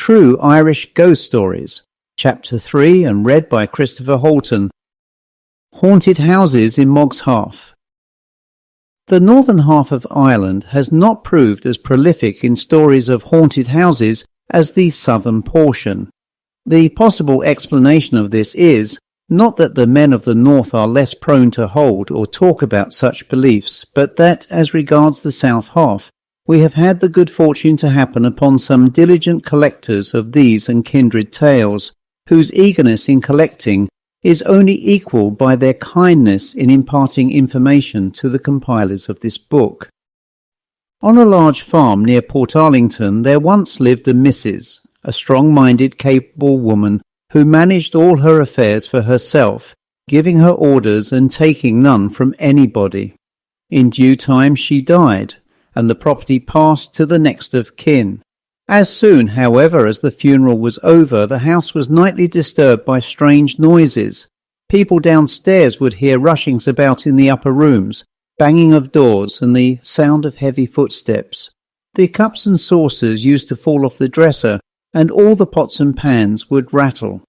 True Irish Ghost Stories, Chapter 3, and read by Christopher Halton. Haunted Houses in Mog's Half. The northern half of Ireland has not proved as prolific in stories of haunted houses as the southern portion. The possible explanation of this is not that the men of the north are less prone to hold or talk about such beliefs, but that, as regards the south half, we have had the good fortune to happen upon some diligent collectors of these and kindred tales, whose eagerness in collecting is only equalled by their kindness in imparting information to the compilers of this book. On a large farm near Portarlington there once lived a Mrs., a strong-minded, capable woman who managed all her affairs for herself, giving her orders and taking none from anybody. In due time she died, and the property passed to the next of kin. As soon, however, as the funeral was over, the house was nightly disturbed by strange noises. People downstairs would hear rushings about in the upper rooms, banging of doors, and the sound of heavy footsteps. The cups and saucers used to fall off the dresser, and all the pots and pans would rattle.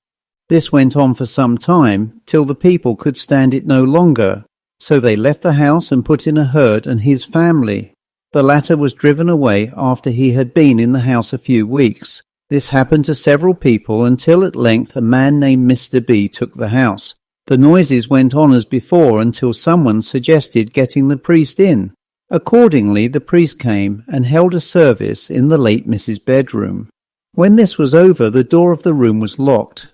This went on for some time, till the people could stand it no longer, so they left the house and put in a herd and his family. The latter was driven away after he had been in the house a few weeks. This happened to several people until at length a man named Mr. B took the house. The noises went on as before until someone suggested getting the priest in. Accordingly, the priest came and held a service in the late Mrs. bedroom. When this was over, the door of the room was locked.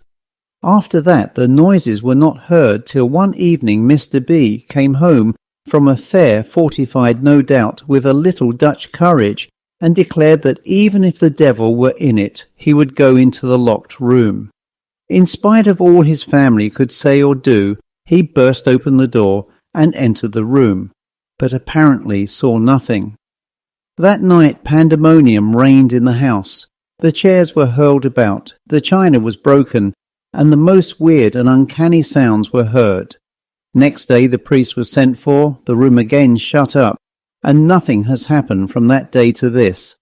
After that, the noises were not heard till one evening Mr. B came home from a fair, fortified no doubt with a little Dutch courage, and declared that even if the devil were in it, he would go into the locked room. In spite of all his family could say or do, he burst open the door and entered the room, but apparently saw nothing. That night pandemonium reigned in the house. The chairs were hurled about, the china was broken, and the most weird and uncanny sounds were heard. Next day the priest was sent for, the room again shut up, and nothing has happened from that day to this.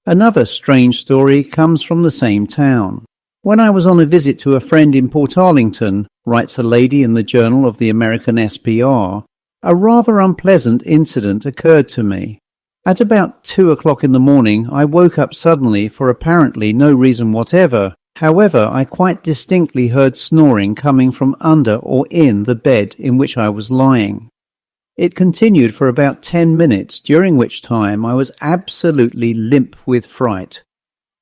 Another strange story comes from the same town. When I was on a visit to a friend in Portarlington, writes a lady in the Journal of the American SPR, a rather unpleasant incident occurred to me. At about 2 o'clock in the morning I woke up suddenly for apparently no reason whatever. However, I quite distinctly heard snoring coming from under or in the bed in which I was lying. It continued for about 10 minutes, during which time I was absolutely limp with fright.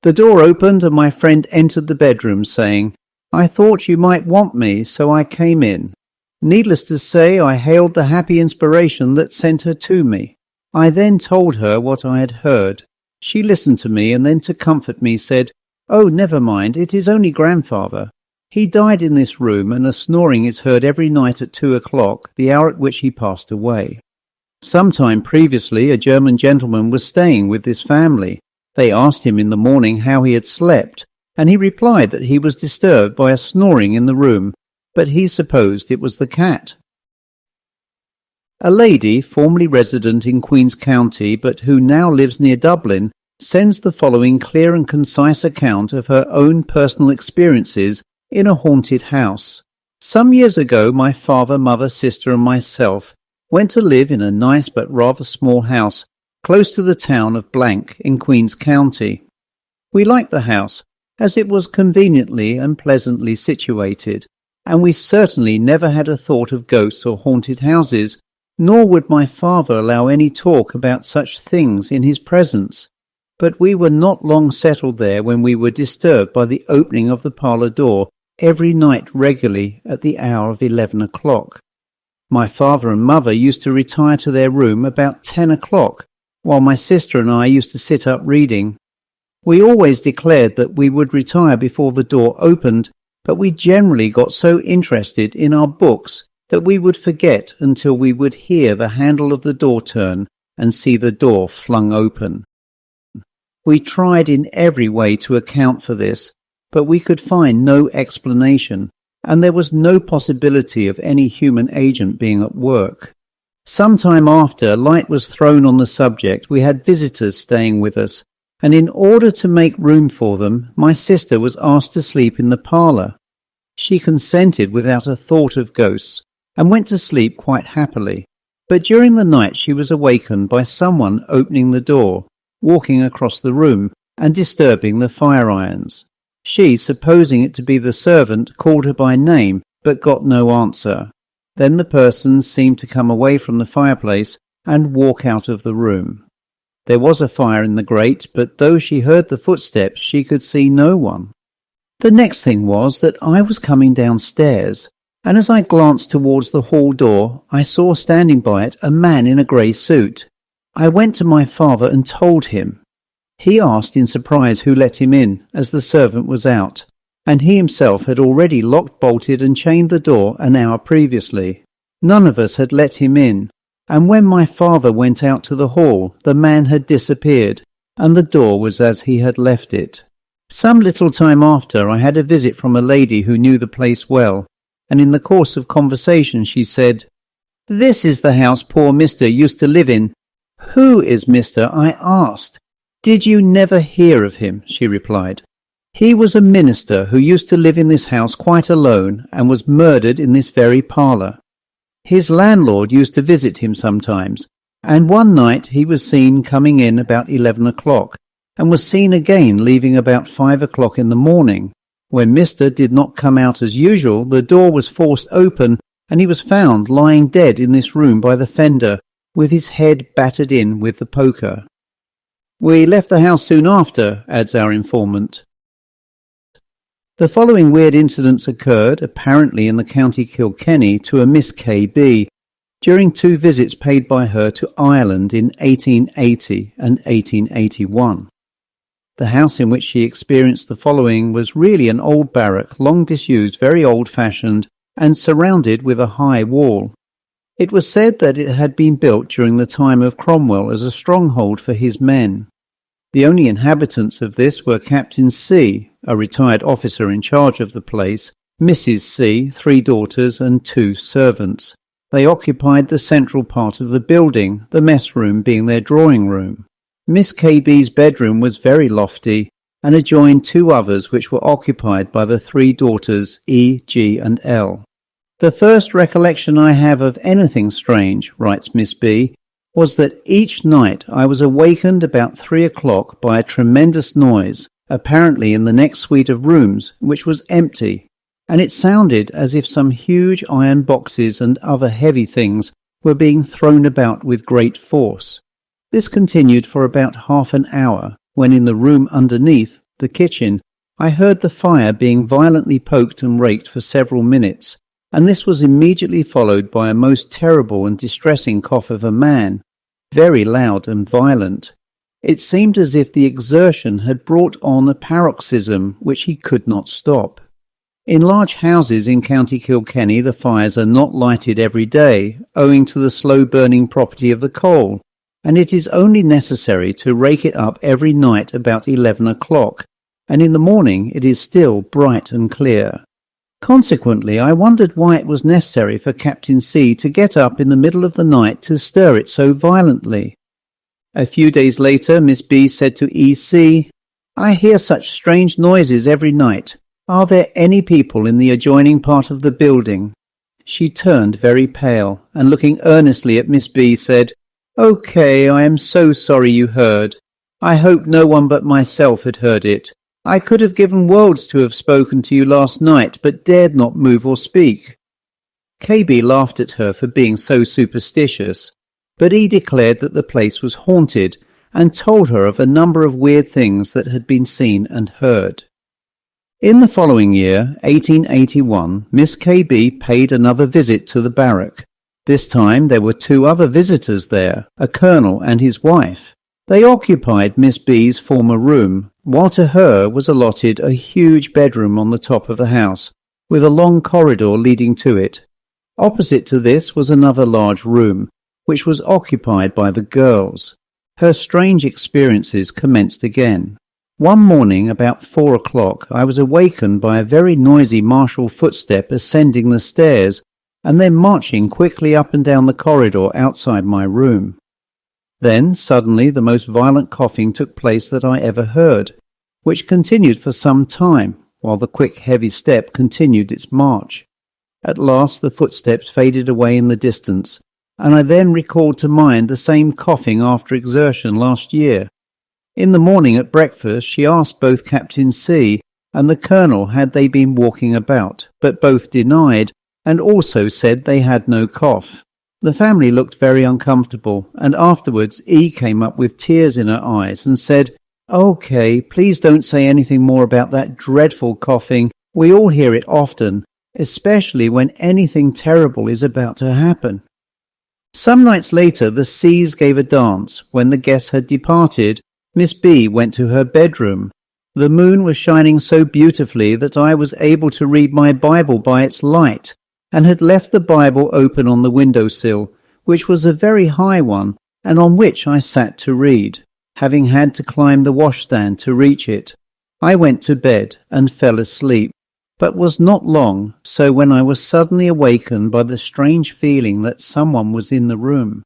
The door opened and my friend entered the bedroom saying, "I thought you might want me, so I came in." Needless to say, I hailed the happy inspiration that sent her to me. I then told her what I had heard. She listened to me and then to comfort me said, "Oh, never mind, it is only grandfather. He died in this room and a snoring is heard every night at 2 o'clock, the hour at which he passed away." Some time previously a German gentleman was staying with this family. They asked him in the morning how he had slept, and he replied that he was disturbed by a snoring in the room, but he supposed it was the cat. A lady, formerly resident in Queen's County, but who now lives near Dublin, sends the following clear and concise account of her own personal experiences in a haunted house. Some years ago my father, mother, sister and myself went to live in a nice but rather small house close to the town of Blank in Queen's County. We liked the house as it was conveniently and pleasantly situated, and we certainly never had a thought of ghosts or haunted houses, nor would my father allow any talk about such things in his presence. But we were not long settled there when we were disturbed by the opening of the parlour door every night regularly at the hour of 11 o'clock. My father and mother used to retire to their room about 10 o'clock, while my sister and I used to sit up reading. We always declared that we would retire before the door opened, but we generally got so interested in our books that we would forget until we would hear the handle of the door turn and see the door flung open. We tried in every way to account for this, but we could find no explanation, and there was no possibility of any human agent being at work. Some time after light was thrown on the subject, we had visitors staying with us, and in order to make room for them, my sister was asked to sleep in the parlour. She consented without a thought of ghosts, and went to sleep quite happily. But during the night she was awakened by someone opening the door, walking across the room, and disturbing the fire irons. She, supposing it to be the servant, called her by name, but got no answer. Then the person seemed to come away from the fireplace and walk out of the room. There was a fire in the grate, but though she heard the footsteps, she could see no one. The next thing was that I was coming downstairs, and as I glanced towards the hall door, I saw standing by it a man in a grey suit. I went to my father and told him. He asked in surprise who let him in, as the servant was out, and he himself had already locked, bolted and chained the door an hour previously. None of us had let him in, and when my father went out to the hall, the man had disappeared, and the door was as he had left it. Some little time after, I had a visit from a lady who knew the place well, and in the course of conversation she said, "This is the house poor Mr. used to live in." "Who is Mr.?" I asked. "Did you never hear of him?" she replied. "He was a minister who used to live in this house quite alone, and was murdered in this very parlour. His landlord used to visit him sometimes, and one night he was seen coming in about 11 o'clock, and was seen again leaving about 5 o'clock in the morning. When Mr. did not come out as usual, the door was forced open, and he was found lying dead in this room by the fender, with his head battered in with the poker." "We left the house soon after," adds our informant. The following weird incidents occurred, apparently in the County Kilkenny, to a Miss K.B. during 2 visits paid by her to Ireland in 1880 and 1881. The house in which she experienced the following was really an old barrack, long disused, very old-fashioned, and surrounded with a high wall. It was said that it had been built during the time of Cromwell as a stronghold for his men. The only inhabitants of this were Captain C, a retired officer in charge of the place, Mrs. C, 3 daughters and 2 servants. They occupied the central part of the building, the mess room being their drawing room. Miss K.B.'s bedroom was very lofty, and adjoined 2 others which were occupied by the 3 daughters E, G and L. "The first recollection I have of anything strange," writes Miss B, "was that each night I was awakened about 3 o'clock by a tremendous noise, apparently in the next suite of rooms, which was empty, and it sounded as if some huge iron boxes and other heavy things were being thrown about with great force. This continued for about half an hour, when in the room underneath, the kitchen, I heard the fire being violently poked and raked for several minutes, and this was immediately followed by a most terrible and distressing cough of a man, very loud and violent. It seemed as if the exertion had brought on a paroxysm which he could not stop. In large houses in County Kilkenny the fires are not lighted every day, owing to the slow-burning property of the coal, and it is only necessary to rake it up every night about 11 o'clock, and in the morning it is still bright and clear. Consequently, I wondered why it was necessary for Captain C to get up in the middle of the night to stir it so violently. A few days later, Miss B said to E.C., "I hear such strange noises every night. Are there any people in the adjoining part of the building?" She turned very pale, and looking earnestly at Miss B said, "Okay, I am so sorry you heard. I hope no one but myself had heard it. I could have given worlds to have spoken to you last night, but dared not move or speak." KB laughed at her for being so superstitious, but he declared that the place was haunted, and told her of a number of weird things that had been seen and heard. In the following year, 1881, Miss KB paid another visit to the barrack. This time there were 2 other visitors there, a colonel and his wife. They occupied Miss B's former room, while to her was allotted a huge bedroom on the top of the house, with a long corridor leading to it. Opposite to this was another large room, which was occupied by the girls. Her strange experiences commenced again. One morning, about 4 o'clock, I was awakened by a very noisy martial footstep ascending the stairs, and then marching quickly up and down the corridor outside my room. Then, suddenly, the most violent coughing took place that I ever heard, which continued for some time, while the quick, heavy step continued its march. At last the footsteps faded away in the distance, and I then recalled to mind the same coughing after exertion last year. In the morning at breakfast she asked both Captain C and the Colonel had they been walking about, but both denied, and also said they had no cough. The family looked very uncomfortable, and afterwards E came up with tears in her eyes and said, "Okay, please don't say anything more about that dreadful coughing. We all hear it often, especially when anything terrible is about to happen." Some nights later the C's gave a dance. When the guests had departed, Miss B went to her bedroom. The moon was shining so beautifully that I was able to read my Bible by its light, and had left the Bible open on the windowsill, which was a very high one, and on which I sat to read, having had to climb the washstand to reach it. I went to bed and fell asleep, but was not long, so when I was suddenly awakened by the strange feeling that someone was in the room.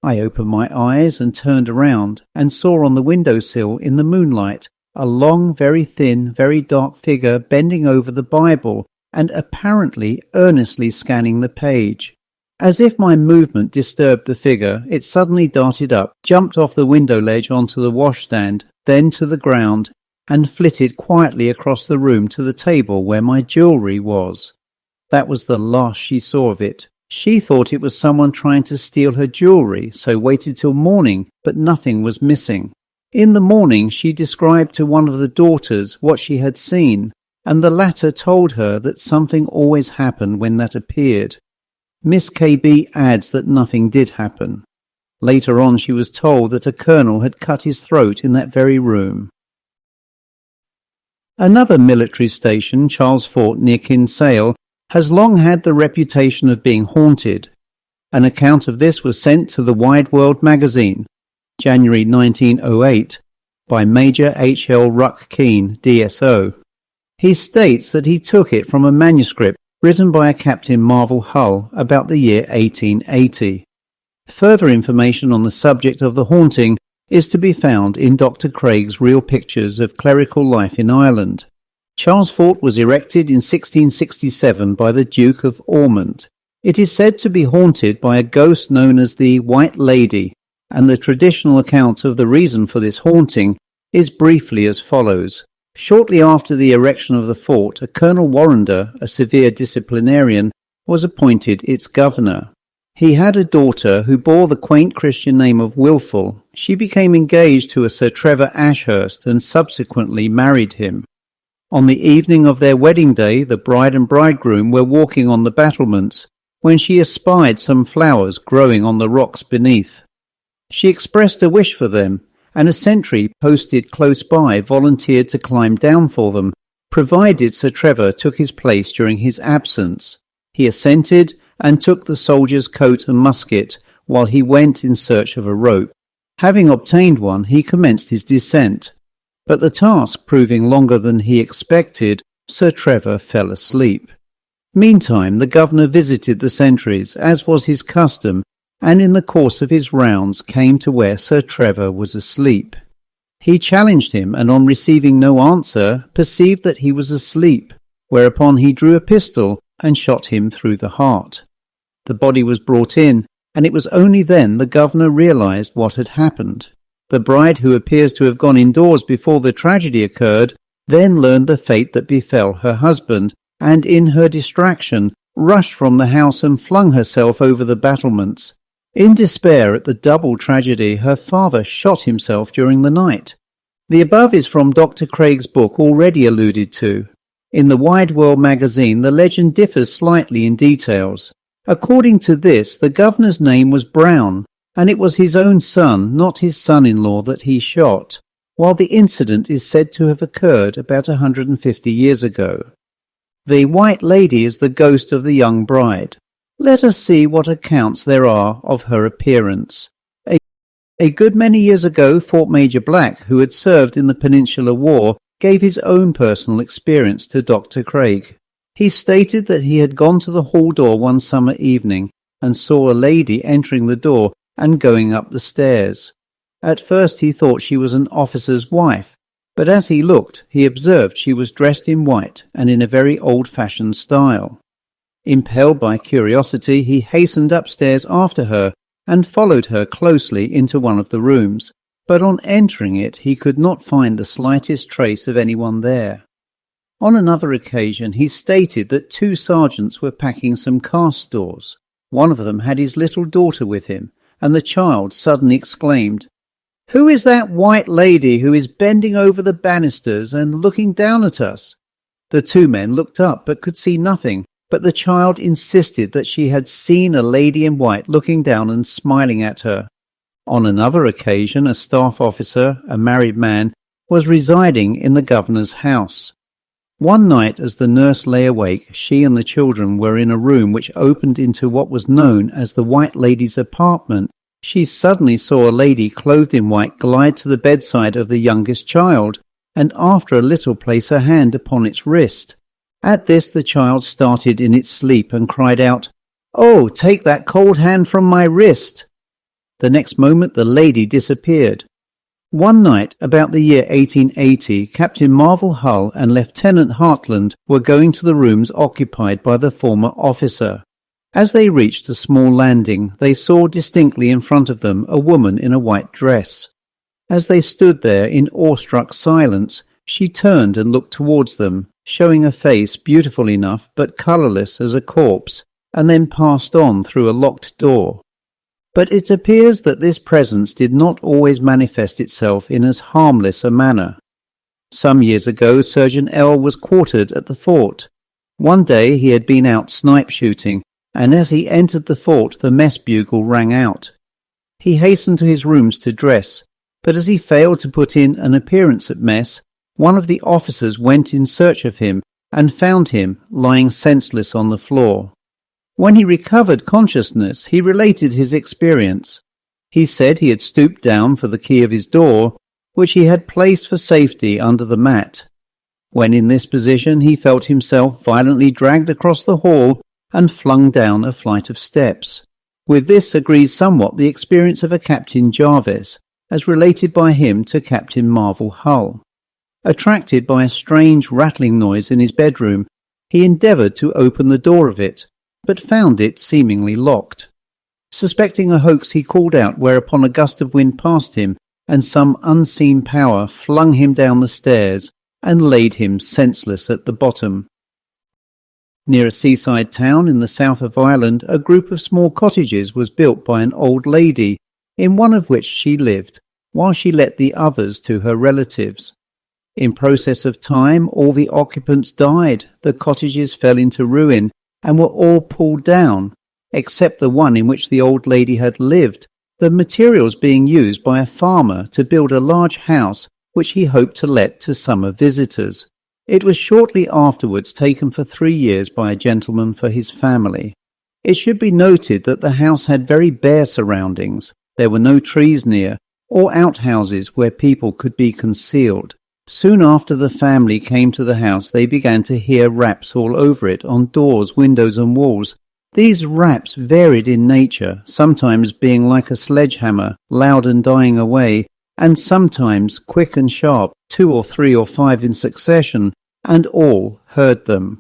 I opened my eyes and turned around, and saw on the windowsill in the moonlight a long, very thin, very dark figure bending over the Bible and apparently earnestly scanning the page. As if my movement disturbed the figure, it suddenly darted up, jumped off the window ledge onto the washstand, then to the ground, and flitted quietly across the room to the table where my jewellery was. That was the last she saw of it. She thought it was someone trying to steal her jewellery, so waited till morning, but nothing was missing. In the morning she described to one of the daughters what she had seen, and the latter told her that something always happened when that appeared. Miss KB adds that nothing did happen. Later on she was told that a colonel had cut his throat in that very room. Another military station, Charles Fort near Kinsale, has long had the reputation of being haunted. An account of this was sent to the Wide World magazine, January 1908, by Major H. L. Ruck Keene, DSO. He states that he took it from a manuscript written by a Captain Marvel Hull about the year 1880. Further information on the subject of the haunting is to be found in Dr. Craig's Real Pictures of Clerical Life in Ireland. Charles Fort was erected in 1667 by the Duke of Ormond. It is said to be haunted by a ghost known as the White Lady, and the traditional account of the reason for this haunting is briefly as follows. Shortly after the erection of the fort, a Colonel Warrender, a severe disciplinarian, was appointed its governor. He had a daughter who bore the quaint Christian name of Wilful. She became engaged to a Sir Trevor Ashurst and subsequently married him. On the evening of their wedding day, the bride and bridegroom were walking on the battlements when she espied some flowers growing on the rocks beneath. She expressed a wish for them, and a sentry posted close by volunteered to climb down for them, provided Sir Trevor took his place during his absence. He assented and took the soldier's coat and musket while he went in search of a rope. Having obtained one, he commenced his descent. But the task proving longer than he expected, Sir Trevor fell asleep. Meantime, the governor visited the sentries, as was his custom, and in the course of his rounds came to where Sir Trevor was asleep. He challenged him, and on receiving no answer, perceived that he was asleep, whereupon he drew a pistol and shot him through the heart. The body was brought in, and it was only then the governor realized what had happened. The bride, who appears to have gone indoors before the tragedy occurred, then learned the fate that befell her husband, and in her distraction rushed from the house and flung herself over the battlements. In despair at the double tragedy, her father shot himself during the night. The above is from Dr. Craig's book already alluded to. In the Wide World magazine, the legend differs slightly in details. According to this, the governor's name was Brown, and it was his own son, not his son-in-law, that he shot, while the incident is said to have occurred about 150 years ago. The White Lady is the ghost of the young bride. Let us see what accounts there are of her appearance. A good many years ago, Fort Major Black, who had served in the Peninsular War, gave his own personal experience to Dr. Craig. He stated that he had gone to the hall door one summer evening and saw a lady entering the door and going up the stairs. At first he thought she was an officer's wife, but as he looked, he observed she was dressed in white and in a very old-fashioned style. Impelled by curiosity, he hastened upstairs after her and followed her closely into one of the rooms, but on entering it he could not find the slightest trace of anyone there. On another occasion he stated that 2 sergeants were packing some cast stores. One of them had his little daughter with him, and the child suddenly exclaimed, "Who is that white lady who is bending over the banisters and looking down at us?" The 2 men looked up but could see nothing, but the child insisted that she had seen a lady in white looking down and smiling at her. On another occasion a staff officer, a married man, was residing in the governor's house. One night as the nurse lay awake, she and the children were in a room which opened into what was known as the White Lady's apartment. She suddenly saw a lady clothed in white glide to the bedside of the youngest child, and after a little place her hand upon its wrist. At this the child started in its sleep and cried out, "Oh, take that cold hand from my wrist!" The next moment the lady disappeared. One night, about the year 1880, Captain Marvel Hull and Lieutenant Hartland were going to the rooms occupied by the former officer. As they reached a small landing, they saw distinctly in front of them a woman in a white dress. As they stood there in awestruck silence, she turned and looked towards them, showing a face beautiful enough but colourless as a corpse, and then passed on through a locked door. But it appears that this presence did not always manifest itself in as harmless a manner. Some years ago Surgeon L was quartered at the fort. One day he had been out snipe shooting, and as he entered the fort the mess bugle rang out. He hastened to his rooms to dress, but as he failed to put in an appearance at mess, one of the officers went in search of him and found him lying senseless on the floor. When he recovered consciousness, he related his experience. He said he had stooped down for the key of his door, which he had placed for safety under the mat. When in this position, he felt himself violently dragged across the hall and flung down a flight of steps. With this agrees somewhat the experience of a Captain Jarvis, as related by him to Captain Marvel Hull. Attracted by a strange rattling noise in his bedroom, he endeavoured to open the door of it, but found it seemingly locked. Suspecting a hoax, he called out, whereupon a gust of wind passed him, and some unseen power flung him down the stairs and laid him senseless at the bottom. Near a seaside town in the south of Ireland, a group of small cottages was built by an old lady, in one of which she lived, while she let the others to her relatives. In process of time, all the occupants died, the cottages fell into ruin, and were all pulled down, except the one in which the old lady had lived, the materials being used by a farmer to build a large house which he hoped to let to summer visitors. It was shortly afterwards taken for 3 years by a gentleman for his family. It should be noted that the house had very bare surroundings. There were no trees near, or outhouses where people could be concealed. Soon after the family came to the house, they began to hear raps all over it, on doors, windows and walls. These raps varied in nature, sometimes being like a sledgehammer, loud and dying away, and sometimes quick and sharp, 2 or 3 or 5 in succession, and all heard them.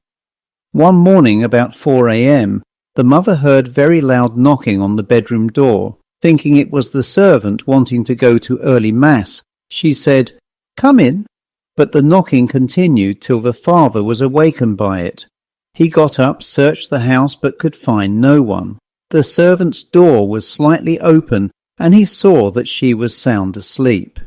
One morning about 4 a.m, the mother heard very loud knocking on the bedroom door. Thinking it was the servant wanting to go to early mass, she said, "Come in." But the knocking continued till the father was awakened by it. He got up, searched the house, but could find no one. The servant's door was slightly open, and he saw that she was sound asleep.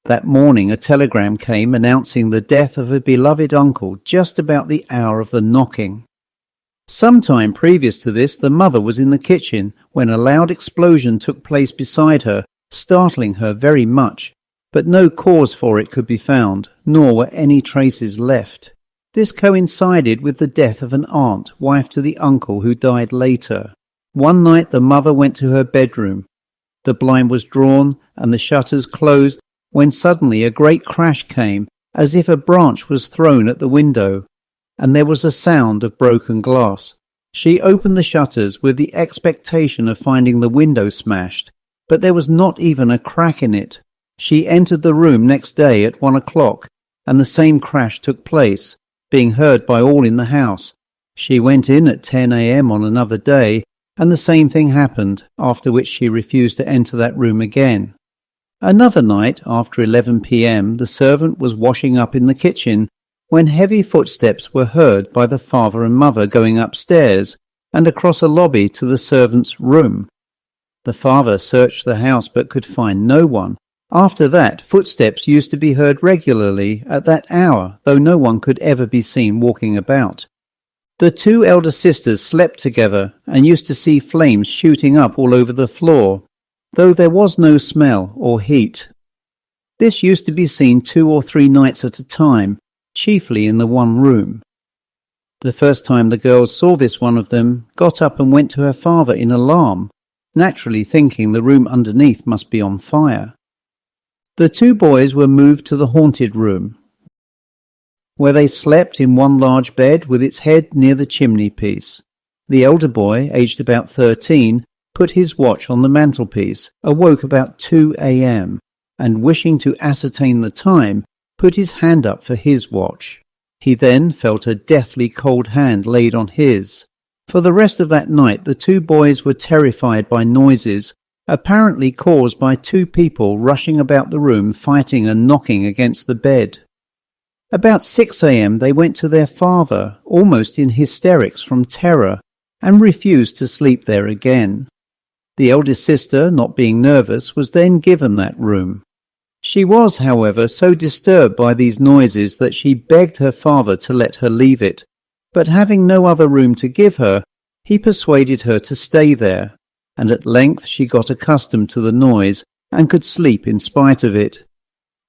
That morning a telegram came announcing the death of a beloved uncle just about the hour of the knocking. Some time previous to this, the mother was in the kitchen when a loud explosion took place beside her, startling her very much. But no cause for it could be found, nor were any traces left. This coincided with the death of an aunt, wife to the uncle who died later. One night the mother went to her bedroom. The blind was drawn and the shutters closed when suddenly a great crash came, as if a branch was thrown at the window, and there was a sound of broken glass. She opened the shutters with the expectation of finding the window smashed, but there was not even a crack in it. She entered the room next day at 1 o'clock, and the same crash took place, being heard by all in the house. She went in at 10 a.m. on another day, and the same thing happened, after which she refused to enter that room again. Another night, after 11 p.m., the servant was washing up in the kitchen when heavy footsteps were heard by the father and mother going upstairs and across a lobby to the servant's room. The father searched the house but could find no one. After that, footsteps used to be heard regularly at that hour, though no one could ever be seen walking about. The two elder sisters slept together and used to see flames shooting up all over the floor, though there was no smell or heat. This used to be seen 2 or 3 nights at a time, chiefly in the one room. The first time the girls saw this, one of them got up and went to her father in alarm, naturally thinking the room underneath must be on fire. The 2 boys were moved to the haunted room, where they slept in one large bed with its head near the chimney piece. The elder boy, aged about 13, put his watch on the mantelpiece, awoke about 2 a.m., and wishing to ascertain the time, put his hand up for his watch. He then felt a deathly cold hand laid on his. For the rest of that night the 2 boys were terrified by noises, apparently caused by 2 people rushing about the room fighting and knocking against the bed. About 6 a.m. they went to their father, almost in hysterics from terror, and refused to sleep there again. The eldest sister, not being nervous, was then given that room. She was, however, so disturbed by these noises that she begged her father to let her leave it, but having no other room to give her, he persuaded her to stay there, and at length she got accustomed to the noise and could sleep in spite of it.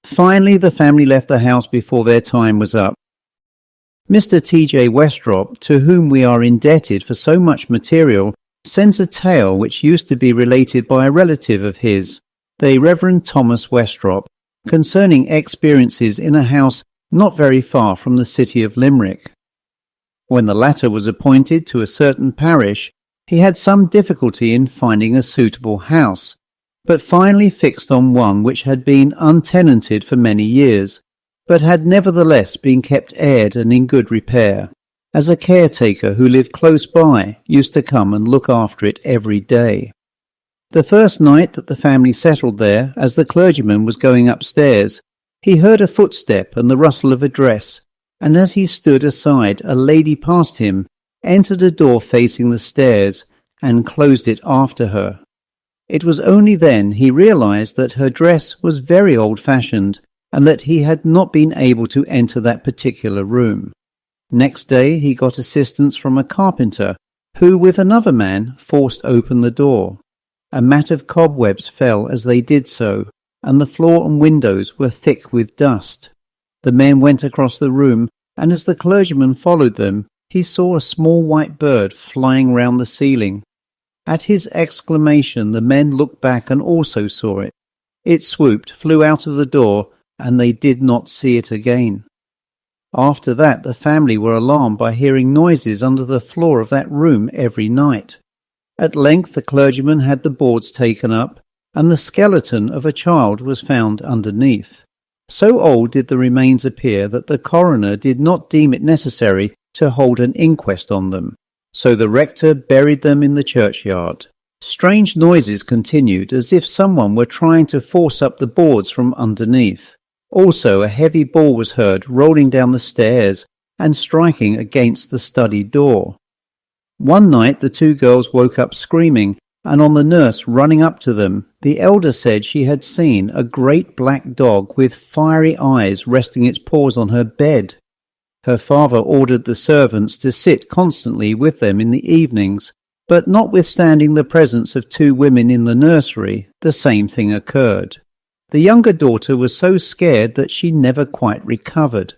Finally, the family left the house before their time was up. Mr. T.J. Westrop, to whom we are indebted for so much material, sends a tale which used to be related by a relative of his, the Reverend Thomas Westrop, concerning experiences in a house not very far from the city of Limerick. When the latter was appointed to a certain parish, he had some difficulty in finding a suitable house, but finally fixed on one which had been untenanted for many years, but had nevertheless been kept aired and in good repair, as a caretaker who lived close by used to come and look after it every day. The first night that the family settled there, as the clergyman was going upstairs, he heard a footstep and the rustle of a dress, and as he stood aside, a lady passed him, entered a door facing the stairs, and closed it after her. It was only then he realized that her dress was very old-fashioned, and that he had not been able to enter that particular room. Next day he got assistance from a carpenter, who with another man forced open the door. A mat of cobwebs fell as they did so, and the floor and windows were thick with dust. The men went across the room, and as the clergyman followed them, he saw a small white bird flying round the ceiling. At his exclamation the men looked back and also saw it. It swooped, flew out of the door, and they did not see it again. After that the family were alarmed by hearing noises under the floor of that room every night. At length the clergyman had the boards taken up, and the skeleton of a child was found underneath. So old did the remains appear that the coroner did not deem it necessary to hold an inquest on them, so the rector buried them in the churchyard. Strange noises continued, as if someone were trying to force up the boards from underneath. Also a heavy ball was heard rolling down the stairs and striking against the study door. One night the 2 girls woke up screaming, and on the nurse running up to them, the elder said she had seen a great black dog with fiery eyes resting its paws on her bed. Her father ordered the servants to sit constantly with them in the evenings, but notwithstanding the presence of 2 women in the nursery, the same thing occurred. The younger daughter was so scared that she never quite recovered.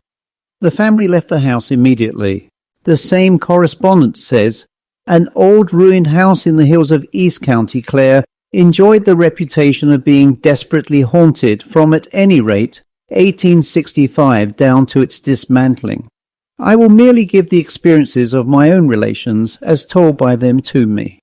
The family left the house immediately. The same correspondent says, "An old ruined house in the hills of East County Clare enjoyed the reputation of being desperately haunted from, at any rate, 1865 down to its dismantling. I will merely give the experiences of my own relations as told by them to me.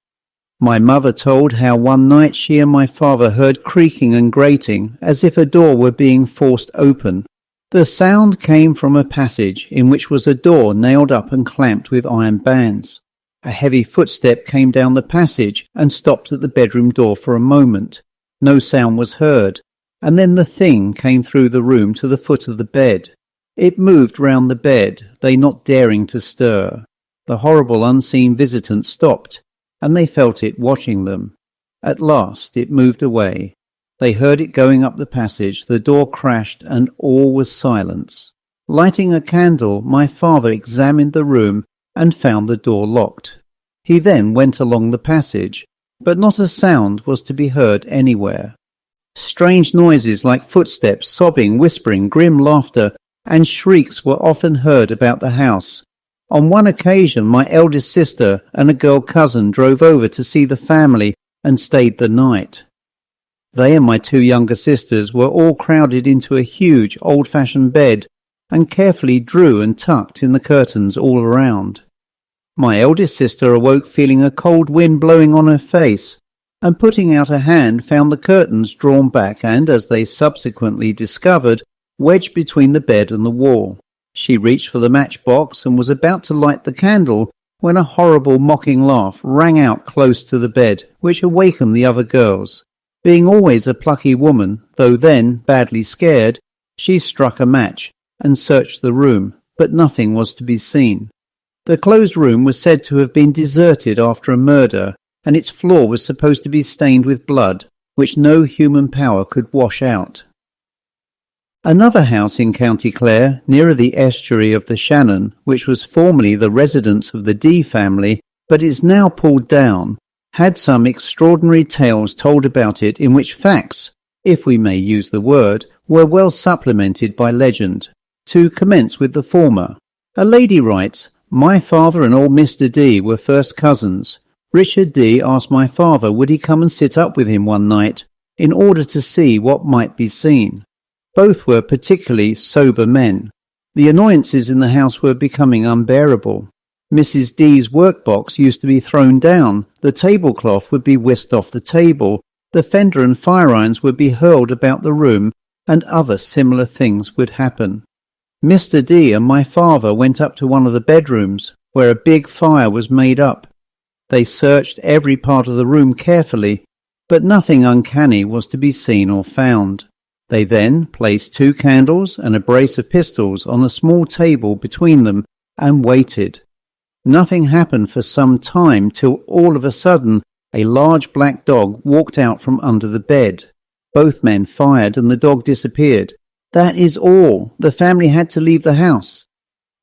My mother told how one night she and my father heard creaking and grating as if a door were being forced open. The sound came from a passage in which was a door nailed up and clamped with iron bands. A heavy footstep came down the passage and stopped at the bedroom door for a moment. No sound was heard, and then the thing came through the room to the foot of the bed. It moved round the bed, they not daring to stir. The horrible unseen visitant stopped, and they felt it watching them. At last it moved away. They heard it going up the passage, the door crashed, and all was silence. Lighting a candle, my father examined the room and found the door locked. He then went along the passage, but not a sound was to be heard anywhere. Strange noises like footsteps, sobbing, whispering, grim laughter, and shrieks were often heard about the house. On one occasion my eldest sister and a girl cousin drove over to see the family and stayed the night. They and my two younger sisters were all crowded into a huge old-fashioned bed and carefully drew and tucked in the curtains all around. My eldest sister awoke feeling a cold wind blowing on her face, and putting out a hand found the curtains drawn back and, as they subsequently discovered, wedged between the bed and the wall. She reached for the matchbox and was about to light the candle when a horrible mocking laugh rang out close to the bed, which awakened the other girls. Being always a plucky woman, though then badly scared, she struck a match and searched the room, but nothing was to be seen. The closed room was said to have been deserted after a murder, and its floor was supposed to be stained with blood, which no human power could wash out. Another house in County Clare, nearer the estuary of the Shannon, which was formerly the residence of the D family, but is now pulled down, had some extraordinary tales told about it in which facts, if we may use the word, were well supplemented by legend. To commence with the former, a lady writes, "My father and old Mr. D were first cousins. Richard D asked my father would he come and sit up with him one night, in order to see what might be seen. Both were particularly sober men. The annoyances in the house were becoming unbearable. Mrs. D's workbox used to be thrown down, the tablecloth would be whisked off the table, the fender and fire irons would be hurled about the room, and other similar things would happen. Mr. D and my father went up to one of the bedrooms, where a big fire was made up. They searched every part of the room carefully, but nothing uncanny was to be seen or found. They then placed 2 candles and a brace of pistols on a small table between them and waited. Nothing happened for some time till all of a sudden a large black dog walked out from under the bed. Both men fired and the dog disappeared. That is all. The family had to leave the house."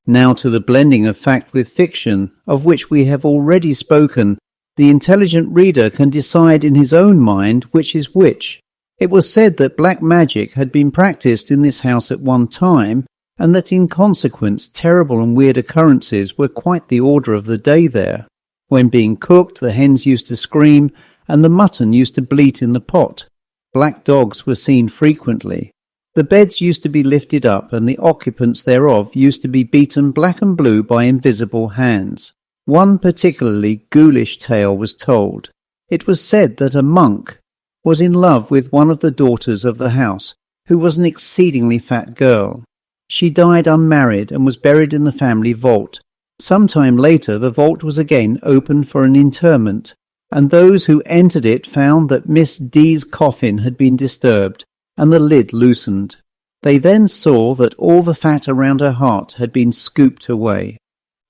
Now to the blending of fact with fiction, of which we have already spoken. The intelligent reader can decide in his own mind which is which. It was said that black magic had been practised in this house at one time, and that in consequence terrible and weird occurrences were quite the order of the day there. When being cooked, the hens used to scream, and the mutton used to bleat in the pot. Black dogs were seen frequently. The beds used to be lifted up, and the occupants thereof used to be beaten black and blue by invisible hands. One particularly ghoulish tale was told. It was said that a monk was in love with one of the daughters of the house, who was an exceedingly fat girl. She died unmarried and was buried in the family vault. Some time later the vault was again opened for an interment, and those who entered it found that Miss D's coffin had been disturbed, and the lid loosened. They then saw that all the fat around her heart had been scooped away.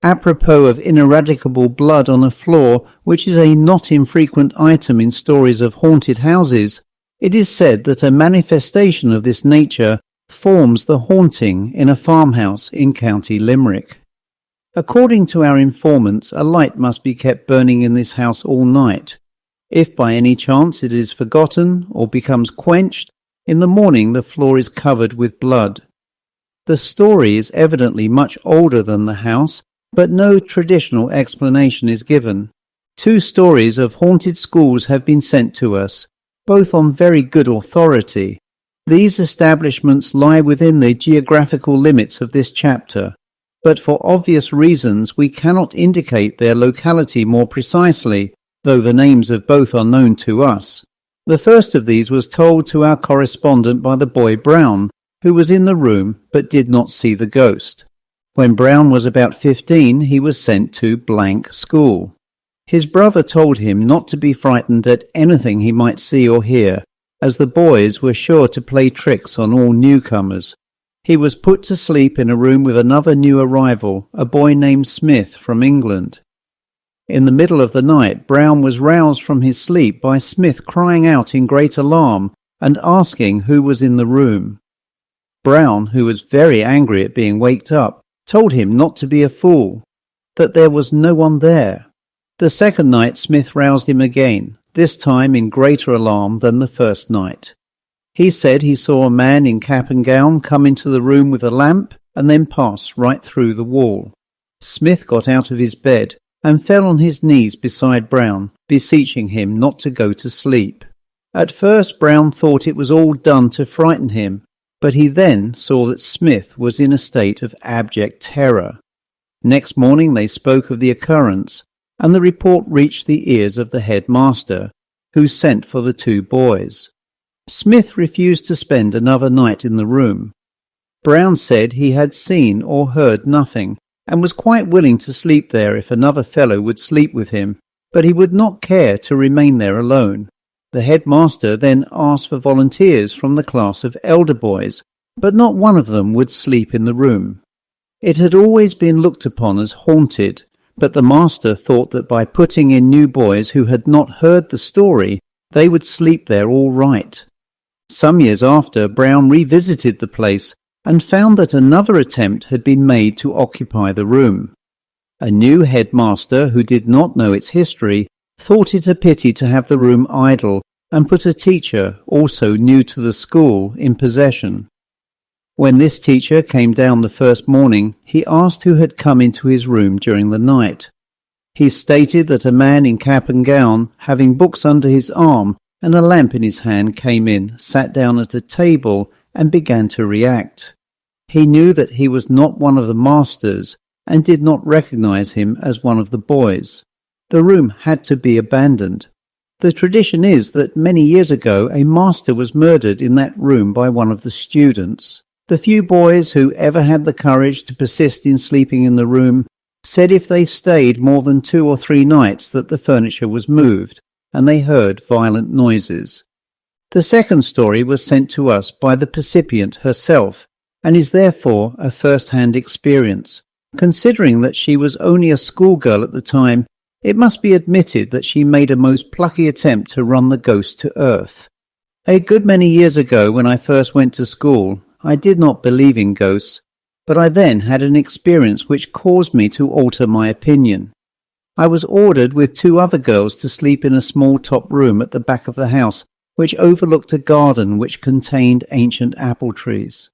Apropos of ineradicable blood on a floor, which is a not infrequent item in stories of haunted houses, it is said that a manifestation of this nature forms the haunting in a farmhouse in County Limerick. According to our informants, a light must be kept burning in this house all night. If by any chance it is forgotten or becomes quenched, in the morning the floor is covered with blood. The story is evidently much older than the house, but no traditional explanation is given. 2 stories of haunted schools have been sent to us, both on very good authority. These establishments lie within the geographical limits of this chapter, but for obvious reasons we cannot indicate their locality more precisely, though the names of both are known to us. The first of these was told to our correspondent by the boy Brown, who was in the room but did not see the ghost. When Brown was about 15, he was sent to blank school. His brother told him not to be frightened at anything he might see or hear, as the boys were sure to play tricks on all newcomers. He was put to sleep in a room with another new arrival, a boy named Smith from England. In the middle of the night, Brown was roused from his sleep by Smith crying out in great alarm and asking who was in the room. Brown, who was very angry at being waked up, told him not to be a fool, that there was no one there. The second night Smith roused him again, this time in greater alarm than the first night. He said he saw a man in cap and gown come into the room with a lamp and then pass right through the wall. Smith got out of his bed and fell on his knees beside Brown, beseeching him not to go to sleep. At first Brown thought it was all done to frighten him, but he then saw that Smith was in a state of abject terror. Next morning they spoke of the occurrence, and the report reached the ears of the headmaster, who sent for the two boys. Smith refused to spend another night in the room. Brown said he had seen or heard nothing, and was quite willing to sleep there if another fellow would sleep with him, but he would not care to remain there alone. The headmaster then asked for volunteers from the class of elder boys, but not one of them would sleep in the room. It had always been looked upon as haunted, but the master thought that by putting in new boys who had not heard the story, they would sleep there all right. Some years after, Brown revisited the place and found that another attempt had been made to occupy the room. A new headmaster, who did not know its history, thought it a pity to have the room idle and put a teacher, also new to the school, in possession. When this teacher came down the first morning, he asked who had come into his room during the night. He stated that a man in cap and gown, having books under his arm and a lamp in his hand, came in, sat down at a table, and began to react. He knew that he was not one of the masters, and did not recognize him as one of the boys. The room had to be abandoned. The tradition is that many years ago a master was murdered in that room by one of the students. The few boys who ever had the courage to persist in sleeping in the room said if they stayed more than 2 or 3 nights that the furniture was moved, and they heard violent noises. The second story was sent to us by the percipient herself, and is therefore a first-hand experience. Considering that she was only a schoolgirl at the time, it must be admitted that she made a most plucky attempt to run the ghost to earth. A good many years ago, when I first went to school, I did not believe in ghosts, but I then had an experience which caused me to alter my opinion. I was ordered with 2 other girls to sleep in a small top room at the back of the house, which overlooked a garden which contained ancient apple trees.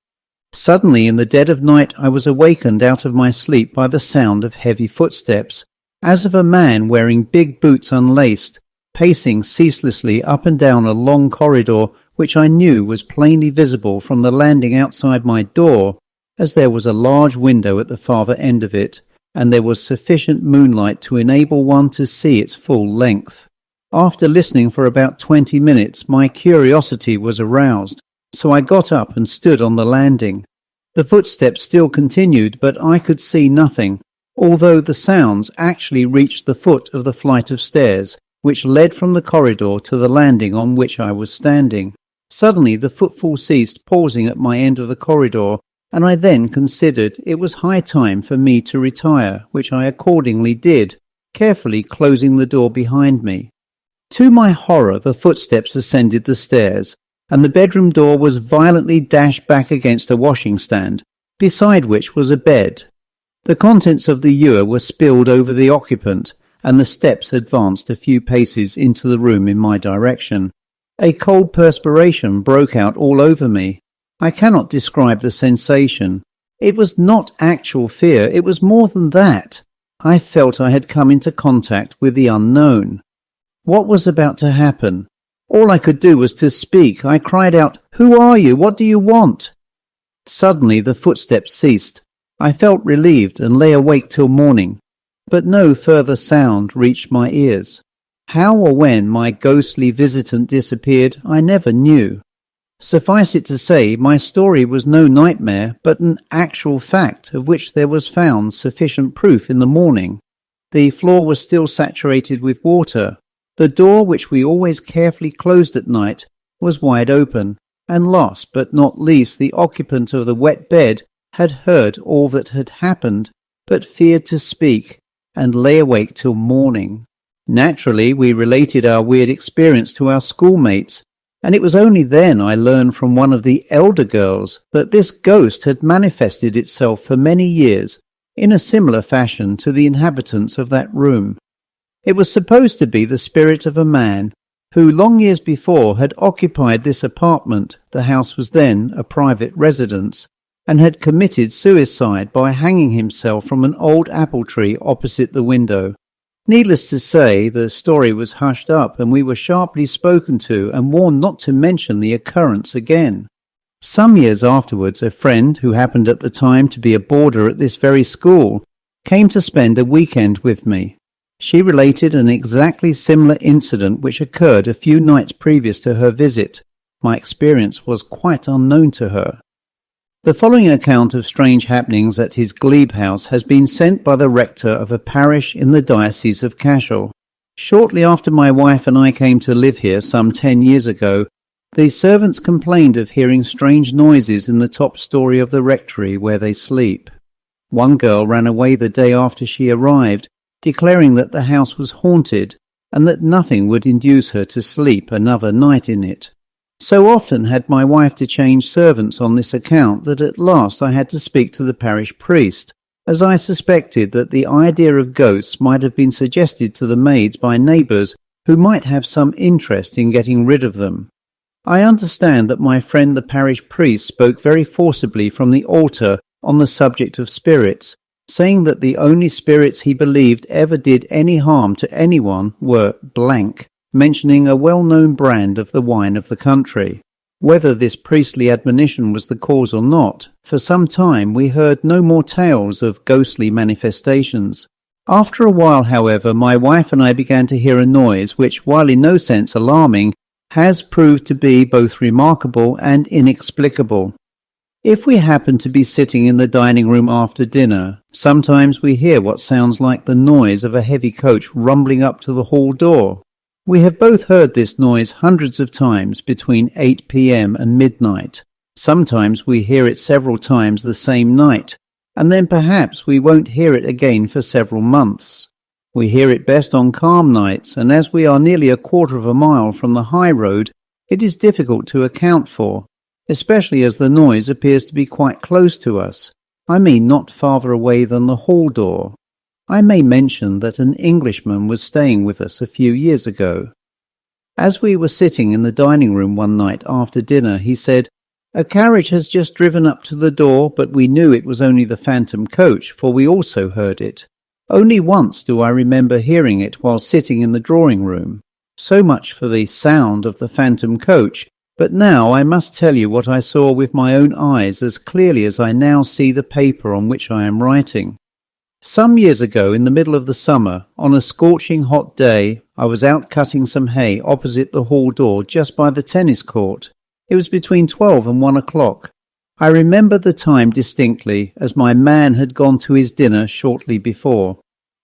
Suddenly, in the dead of night, I was awakened out of my sleep by the sound of heavy footsteps, as of a man wearing big boots unlaced, pacing ceaselessly up and down a long corridor which I knew was plainly visible from the landing outside my door, as there was a large window at the farther end of it, and there was sufficient moonlight to enable one to see its full length. After listening for about 20 minutes, my curiosity was aroused, so I got up and stood on the landing. The footsteps still continued, but I could see nothing, although the sounds actually reached the foot of the flight of stairs, which led from the corridor to the landing on which I was standing. Suddenly the footfall ceased, pausing at my end of the corridor, and I then considered it was high time for me to retire, which I accordingly did, carefully closing the door behind me. To my horror, the footsteps ascended the stairs, and the bedroom door was violently dashed back against a washing stand, beside which was a bed. The contents of the ewer were spilled over the occupant, and the steps advanced a few paces into the room in my direction. A cold perspiration broke out all over me. I cannot describe the sensation. It was not actual fear, it was more than that. I felt I had come into contact with the unknown. What was about to happen? All I could do was to speak. I cried out, "Who are you? What do you want?" Suddenly the footsteps ceased. I felt relieved and lay awake till morning, but no further sound reached my ears. How or when my ghostly visitant disappeared, I never knew. Suffice it to say, my story was no nightmare, but an actual fact of which there was found sufficient proof in the morning. The floor was still saturated with water. The door, which we always carefully closed at night, was wide open, and last but not least the occupant of the wet bed had heard all that had happened, but feared to speak, and lay awake till morning. Naturally, we related our weird experience to our schoolmates, and it was only then I learned from one of the elder girls that this ghost had manifested itself for many years in a similar fashion to the inhabitants of that room. It was supposed to be the spirit of a man who long years before had occupied this apartment. The house was then a private residence, and had committed suicide by hanging himself from an old apple tree opposite the window. Needless to say, the story was hushed up, and we were sharply spoken to and warned not to mention the occurrence again. Some years afterwards, a friend, who happened at the time to be a boarder at this very school, came to spend a weekend with me. She related an exactly similar incident which occurred a few nights previous to her visit. My experience was quite unknown to her. The following account of strange happenings at his glebe house has been sent by the rector of a parish in the Diocese of Cashel. Shortly after my wife and I came to live here some 10 years ago, the servants complained of hearing strange noises in the top story of the rectory where they sleep. One girl ran away the day after she arrived, declaring that the house was haunted and that nothing would induce her to sleep another night in it. So often had my wife to change servants on this account that at last I had to speak to the parish priest, as I suspected that the idea of ghosts might have been suggested to the maids by neighbours who might have some interest in getting rid of them. I understand that my friend the parish priest spoke very forcibly from the altar on the subject of spirits, saying that the only spirits he believed ever did any harm to anyone were blank, mentioning a well-known brand of the wine of the country. Whether this priestly admonition was the cause or not, for some time we heard no more tales of ghostly manifestations. After a while, however, my wife and I began to hear a noise which, while in no sense alarming, has proved to be both remarkable and inexplicable. If we happen to be sitting in the dining room after dinner, sometimes we hear what sounds like the noise of a heavy coach rumbling up to the hall door. We have both heard this noise hundreds of times between 8 p.m. and midnight. Sometimes we hear it several times the same night, and then perhaps we won't hear it again for several months. We hear it best on calm nights, and as we are nearly a quarter of a mile from the high road, it is difficult to account for, especially as the noise appears to be quite close to us. I mean not farther away than the hall door. I may mention that an Englishman was staying with us a few years ago. As we were sitting in the dining room one night after dinner, he said, "A carriage has just driven up to the door, but we knew it was only the phantom coach, for we also heard it. Only once do I remember hearing it while sitting in the drawing room. So much for the sound of the phantom coach, but now I must tell you what I saw with my own eyes as clearly as I now see the paper on which I am writing. Some years ago, in the middle of the summer, on a scorching hot day, I was out cutting some hay opposite the hall door just by the tennis court. It was between 12 and 1 o'clock. I remember the time distinctly, as my man had gone to his dinner shortly before.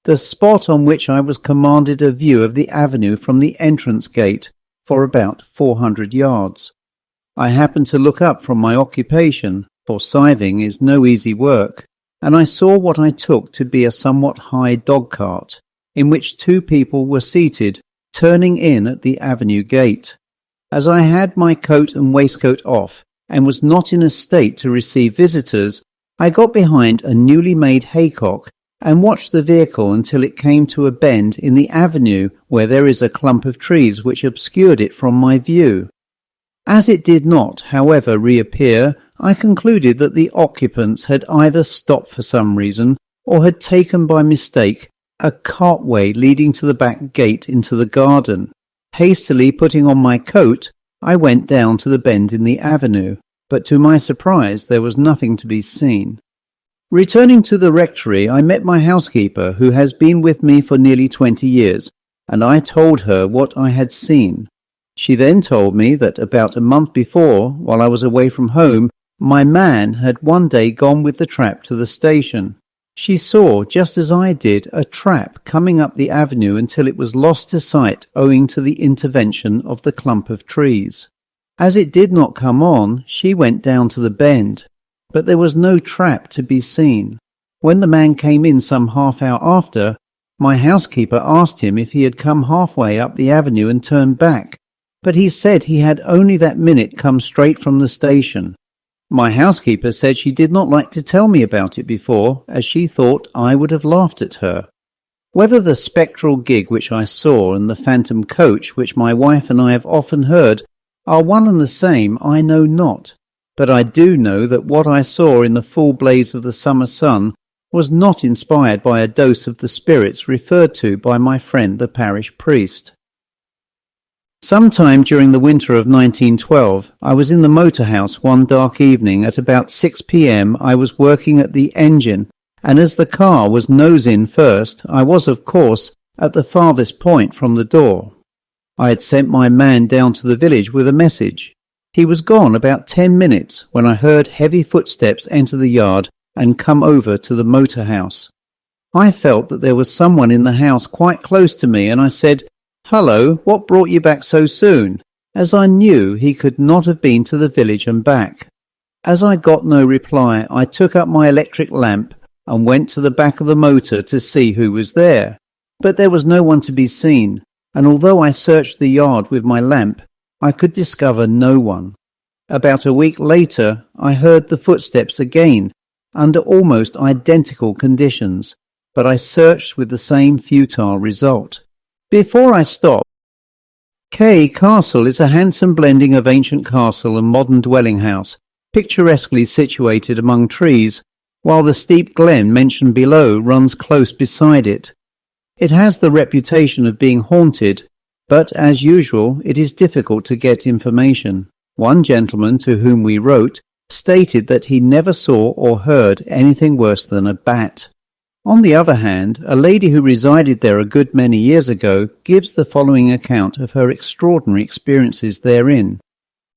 The spot on which I was commanded a view of the avenue from the entrance gate for about 400 yards. I happened to look up from my occupation, for scything is no easy work, and I saw what I took to be a somewhat high dog-cart, in which two people were seated, turning in at the avenue gate. As I had my coat and waistcoat off, and was not in a state to receive visitors, I got behind a newly made haycock and watched the vehicle until it came to a bend in the avenue where there is a clump of trees which obscured it from my view. As it did not, however, reappear, I concluded that the occupants had either stopped for some reason or had taken by mistake a cartway leading to the back gate into the garden. Hastily putting on my coat, I went down to the bend in the avenue, but to my surprise there was nothing to be seen. Returning to the rectory, I met my housekeeper, who has been with me for nearly 20 years, and I told her what I had seen. She then told me that about a month before, while I was away from home, my man had one day gone with the trap to the station. She saw, just as I did, a trap coming up the avenue until it was lost to sight owing to the intervention of the clump of trees. As it did not come on, she went down to the bend, but there was no trap to be seen. When the man came in some half hour after, my housekeeper asked him if he had come halfway up the avenue and turned back, but he said he had only that minute come straight from the station. My housekeeper said she did not like to tell me about it before, as she thought I would have laughed at her. Whether the spectral gig which I saw and the phantom coach which my wife and I have often heard are one and the same, I know not, but I do know that what I saw in the full blaze of the summer sun was not inspired by a dose of the spirits referred to by my friend the parish priest. Sometime during the winter of 1912, I was in the motor house one dark evening at about 6 p.m. I was working at the engine, and as the car was nose-in first, I was, of course, at the farthest point from the door. I had sent my man down to the village with a message. He was gone about 10 minutes when I heard heavy footsteps enter the yard and come over to the motor house. I felt that there was someone in the house quite close to me, and I said, "Hello, what brought you back so soon?" as I knew he could not have been to the village and back. As I got no reply, I took up my electric lamp and went to the back of the motor to see who was there. But there was no one to be seen, and although I searched the yard with my lamp, I could discover no one. About a week later, I heard the footsteps again, under almost identical conditions, but I searched with the same futile result. Before I stop, K Castle is a handsome blending of ancient castle and modern dwelling house, picturesquely situated among trees, while the steep glen mentioned below runs close beside it. It has the reputation of being haunted, but as usual it is difficult to get information. One gentleman to whom we wrote stated that he never saw or heard anything worse than a bat. On the other hand, a lady who resided there a good many years ago gives the following account of her extraordinary experiences therein.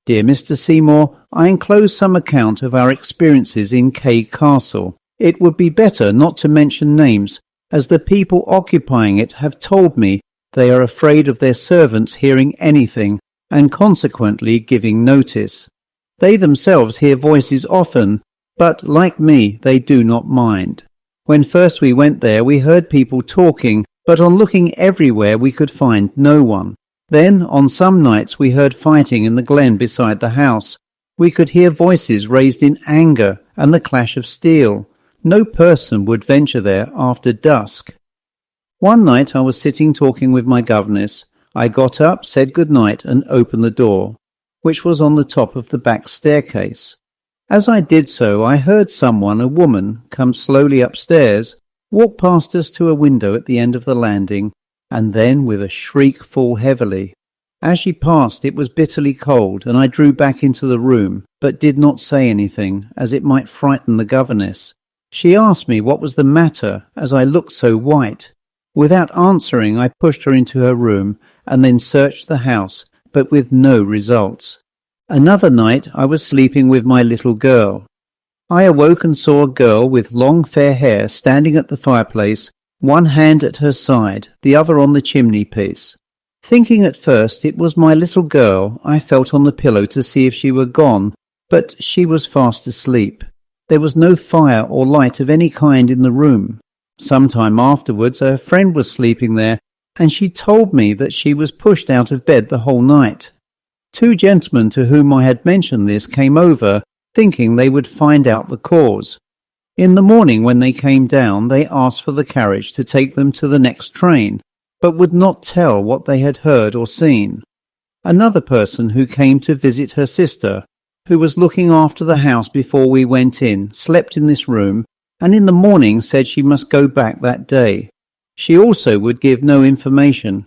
Dear Mr. Seymour, I enclose some account of our experiences in K Castle. It would be better not to mention names, as the people occupying it have told me they are afraid of their servants hearing anything, and consequently giving notice. They themselves hear voices often, but like me, they do not mind. When first we went there, we heard people talking, but on looking everywhere we could find no one. Then, on some nights, we heard fighting in the glen beside the house. We could hear voices raised in anger and the clash of steel. No person would venture there after dusk. One night I was sitting talking with my governess. I got up, said good night, and opened the door, which was on the top of the back staircase. As I did so, I heard someone, a woman, come slowly upstairs, walk past us to a window at the end of the landing, and then with a shriek fall heavily. As she passed, it was bitterly cold, and I drew back into the room, but did not say anything, as it might frighten the governess. She asked me what was the matter, as I looked so white. Without answering, I pushed her into her room, and then searched the house, but with no results. Another night I was sleeping with my little girl. I awoke and saw a girl with long fair hair standing at the fireplace, one hand at her side, the other on the chimney piece. Thinking at first it was my little girl, I felt on the pillow to see if she were gone, but she was fast asleep. There was no fire or light of any kind in the room. Some time afterwards a friend was sleeping there, and she told me that she was pushed out of bed the whole night. Two gentlemen to whom I had mentioned this came over, thinking they would find out the cause. In the morning when they came down, they asked for the carriage to take them to the next train, but would not tell what they had heard or seen. Another person who came to visit her sister, who was looking after the house before we went in, slept in this room, and in the morning said she must go back that day. She also would give no information.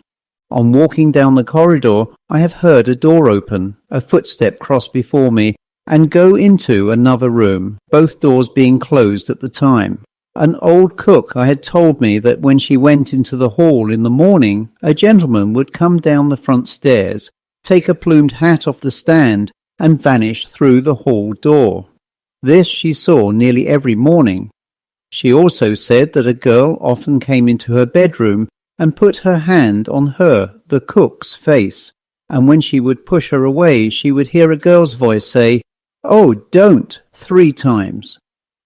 On walking down the corridor, I have heard a door open, a footstep cross before me, and go into another room, both doors being closed at the time. An old cook I had told me that when she went into the hall in the morning, a gentleman would come down the front stairs, take a plumed hat off the stand, and vanish through the hall door. This she saw nearly every morning. She also said that a girl often came into her bedroom and put her hand on her, the cook's, face, and when she would push her away, she would hear a girl's voice say, "Oh, don't," 3 times.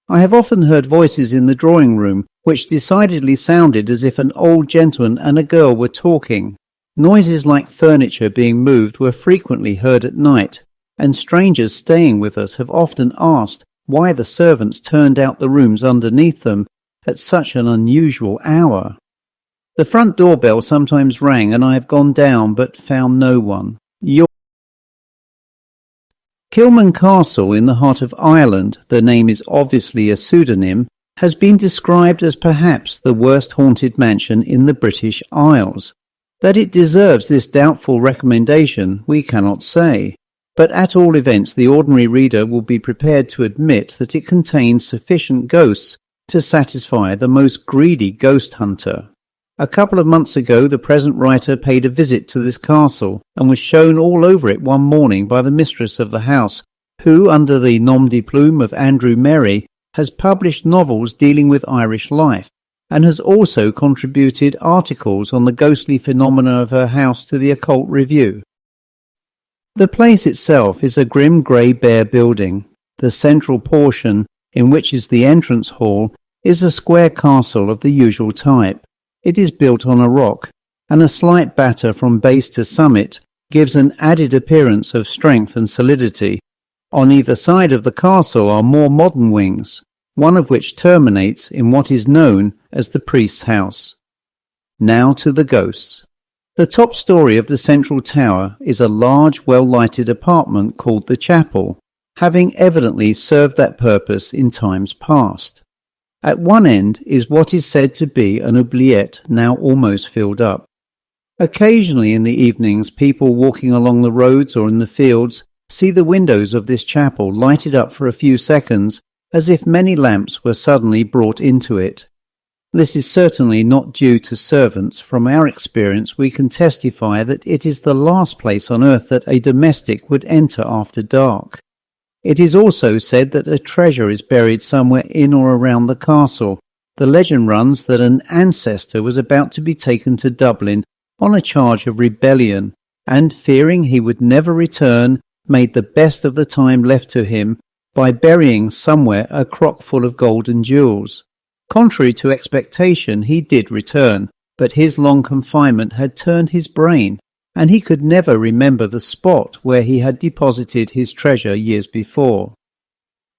I have often heard voices in the drawing room which decidedly sounded as if an old gentleman and a girl were talking. Noises like furniture being moved were frequently heard at night, and strangers staying with us have often asked why the servants turned out the rooms underneath them at such an unusual hour. The front doorbell sometimes rang, and I have gone down but found no one. Kilman Castle in the heart of Ireland, the name is obviously a pseudonym, has been described as perhaps the worst haunted mansion in the British Isles. That it deserves this doubtful recommendation we cannot say, but at all events the ordinary reader will be prepared to admit that it contains sufficient ghosts to satisfy the most greedy ghost hunter. A couple of months ago the present writer paid a visit to this castle and was shown all over it one morning by the mistress of the house, who, under the nom de plume of Andrew Merry, has published novels dealing with Irish life, and has also contributed articles on the ghostly phenomena of her house to the Occult Review. The place itself is a grim grey bare building. The central portion, in which is the entrance hall, is a square castle of the usual type. It is built on a rock, and a slight batter from base to summit gives an added appearance of strength and solidity. On either side of the castle are more modern wings, one of which terminates in what is known as the priest's house. Now to the ghosts. The top story of the central tower is a large, well-lighted apartment called the chapel, having evidently served that purpose in times past. At one end is what is said to be an oubliette now almost filled up. Occasionally in the evenings people walking along the roads or in the fields see the windows of this chapel lighted up for a few seconds as if many lamps were suddenly brought into it. This is certainly not due to servants. From our experience we can testify that it is the last place on earth that a domestic would enter after dark. It is also said that a treasure is buried somewhere in or around the castle. The legend runs that an ancestor was about to be taken to Dublin on a charge of rebellion, and fearing he would never return, made the best of the time left to him by burying somewhere a crock full of gold and jewels. Contrary to expectation, he did return, but his long confinement had turned his brain, and he could never remember the spot where he had deposited his treasure years before.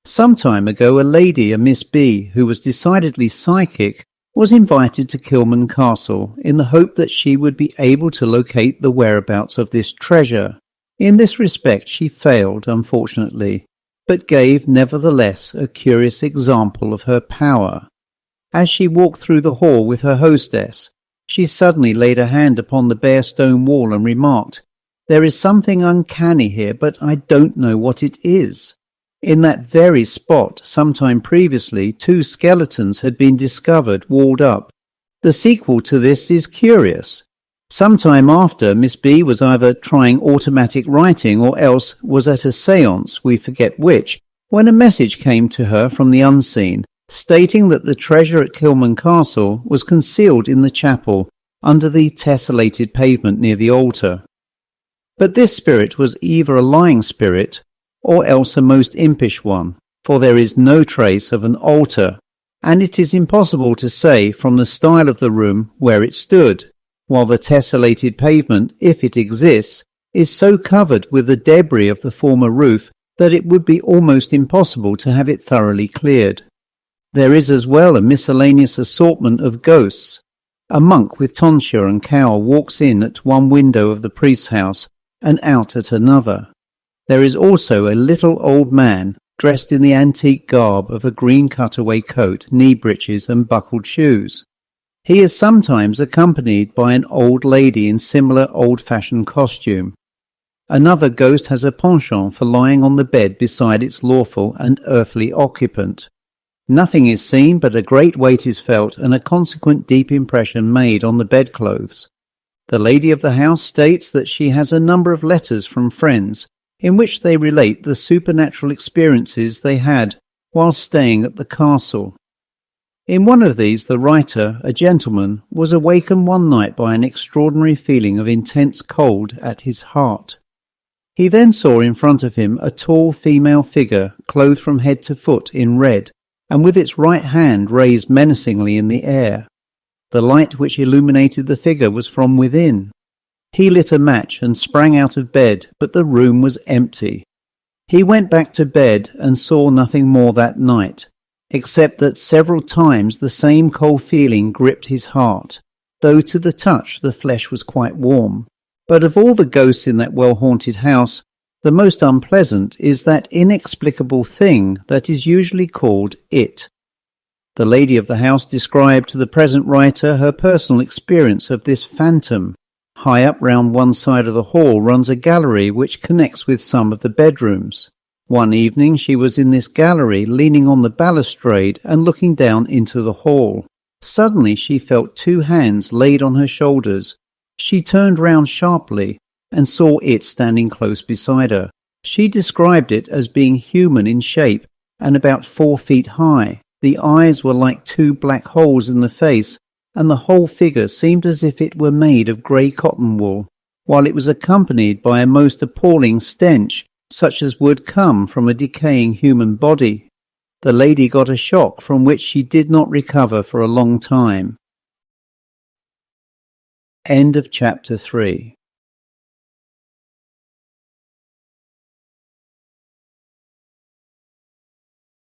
Some time ago a lady, a Miss B, who was decidedly psychic, was invited to Kilman Castle in the hope that she would be able to locate the whereabouts of this treasure. In this respect she failed, unfortunately, but gave nevertheless a curious example of her power. As she walked through the hall with her hostess, she suddenly laid her hand upon the bare stone wall and remarked, "There is something uncanny here, but I don't know what it is." In that very spot, some time previously, 2 skeletons had been discovered walled up. The sequel to this is curious. Some time after, Miss B was either trying automatic writing or else was at a séance, we forget which, when a message came to her from the unseen, stating that the treasure at Kilman Castle was concealed in the chapel under the tessellated pavement near the altar. But this spirit was either a lying spirit or else a most impish one, for there is no trace of an altar, and it is impossible to say from the style of the room where it stood, while the tessellated pavement, if it exists, is so covered with the debris of the former roof that it would be almost impossible to have it thoroughly cleared. There is as well a miscellaneous assortment of ghosts. A monk with tonsure and cowl walks in at one window of the priest's house and out at another. There is also a little old man dressed in the antique garb of a green cutaway coat, knee breeches and buckled shoes. He is sometimes accompanied by an old lady in similar old-fashioned costume. Another ghost has a penchant for lying on the bed beside its lawful and earthly occupant. Nothing is seen, but a great weight is felt and a consequent deep impression made on the bedclothes. The lady of the house states that she has a number of letters from friends in which they relate the supernatural experiences they had while staying at the castle. In one of these, the writer, a gentleman, was awakened one night by an extraordinary feeling of intense cold at his heart. He then saw in front of him a tall female figure clothed from head to foot in red, and with its right hand raised menacingly in the air. The light which illuminated the figure was from within. He lit a match and sprang out of bed, but the room was empty. He went back to bed and saw nothing more that night, except that several times the same cold feeling gripped his heart, though to the touch the flesh was quite warm. But of all the ghosts in that well-haunted house, the most unpleasant is that inexplicable thing that is usually called it. The lady of the house described to the present writer her personal experience of this phantom. High up round one side of the hall runs a gallery which connects with some of the bedrooms. One evening she was in this gallery, leaning on the balustrade and looking down into the hall. Suddenly she felt two hands laid on her shoulders. She turned round sharply and saw it standing close beside her. She described it as being human in shape and about 4 feet high. The eyes were like two black holes in the face, and the whole figure seemed as if it were made of grey cotton wool, while it was accompanied by a most appalling stench, such as would come from a decaying human body. The lady got a shock from which she did not recover for a long time. End of chapter 3.